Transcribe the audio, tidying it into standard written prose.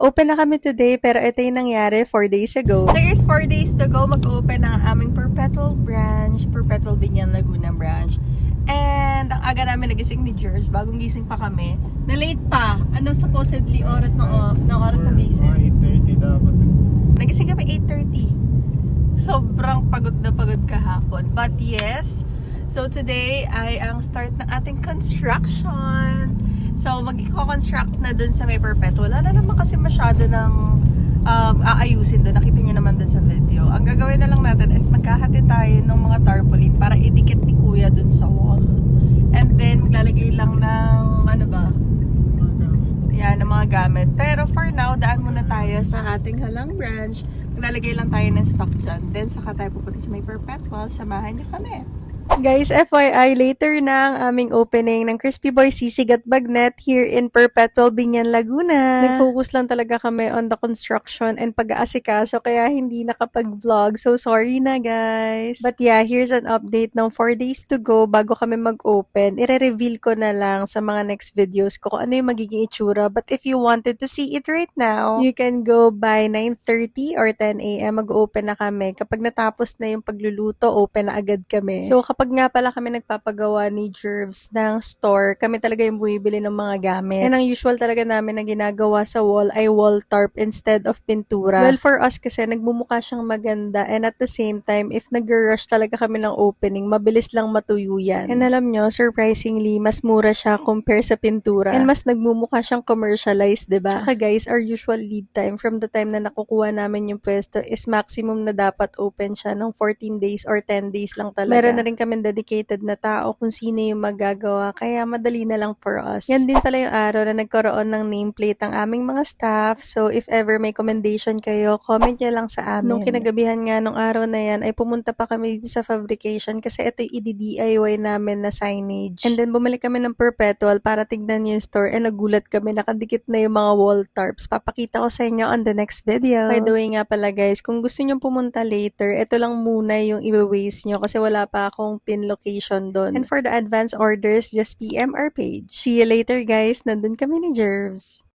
Open na kami today, pero ito yung nangyari 4 days ago. So here's 4 days to go, mag-open ang aming Perpetual branch, Perpetual Binyan Laguna branch. And ang aga namin nagising ni Jers, bagong gising pa kami. Na late pa. Ano supposedly oras ng oras na visit? 8:30 dapat eh. Nagising kami 8:30. Sobrang pagod na pagod kahapon. But yes, so today ay ang start ng ating construction. So mag-construct na dun sa may Perpetual. Wala na naman kasi masyado ng aayusin dun. Nakita niyo naman dun sa video. Ang gagawin na lang natin is magkahati tayo ng mga tarpaulin para idikit ni Kuya dun sa wall. And then maglalagay lang ng ano ba? Yan, ng mga gamit. Pero for now, daan muna tayo sa ating halang branch. Maglalagay lang tayo ng stock dyan. Then, saka tayo pupunta sa may Perpetual. Samahan niyo kami. Guys, FYI, later na ang aming opening ng Crispy Boy Sisig at Bagnet here in Perpetual Binyan, Laguna. Nag-focus lang talaga kami on the construction and pag-aasikaso kaya hindi nakapag-vlog. So, sorry na guys. But yeah, here's an update ng 4 days to go bago kami mag-open. I-reveal ko na lang sa mga next videos ko kung ano yung magiging itsura. But if you wanted to see it right now, you can go by 9:30 or 10 a.m. Mag-open na kami. Kapag natapos na yung pagluluto, open na agad kami. So, kapag nga pala kami nagpapagawa ni Jervs ng store, kami talaga yung bumibili ng mga gamit. And ang usual talaga namin na ginagawa sa wall ay wall tarp instead of pintura. Well, for us kasi nagmumukha siyang maganda and at the same time, if nag-rush talaga kami ng opening, mabilis lang matuyo yan. And alam nyo, surprisingly, mas mura siya compare sa pintura. And mas nagmumukha siyang commercialized, diba? Tsaka guys, our usual lead time from the time na nakukuha namin yung pwesto is maximum na dapat open siya ng 14 days or 10 days lang talaga. Meron na rin kami dedicated na tao kung sino yung magagawa, kaya madali na lang for us. Yan din pala yung araw na nagkaroon ng nameplate ang aming mga staff, so if ever may commendation kayo, comment nyo lang sa amin. Nung kinagabihan nga nung araw na yan, ay pumunta pa kami dito sa fabrication kasi ito yung i-DIY namin na signage. And then bumalik kami ng Perpetual para tignan yung store and nagulat kami, nakadikit na yung mga wall tarps. Papakita ko sa inyo on the next video. By the way nga pala guys, kung gusto nyo pumunta later, ito lang muna yung i-waste nyo kasi wala pa akong pin location doon. And for the advance orders, just PM our page. See you later guys, nandun kami ni Jervs.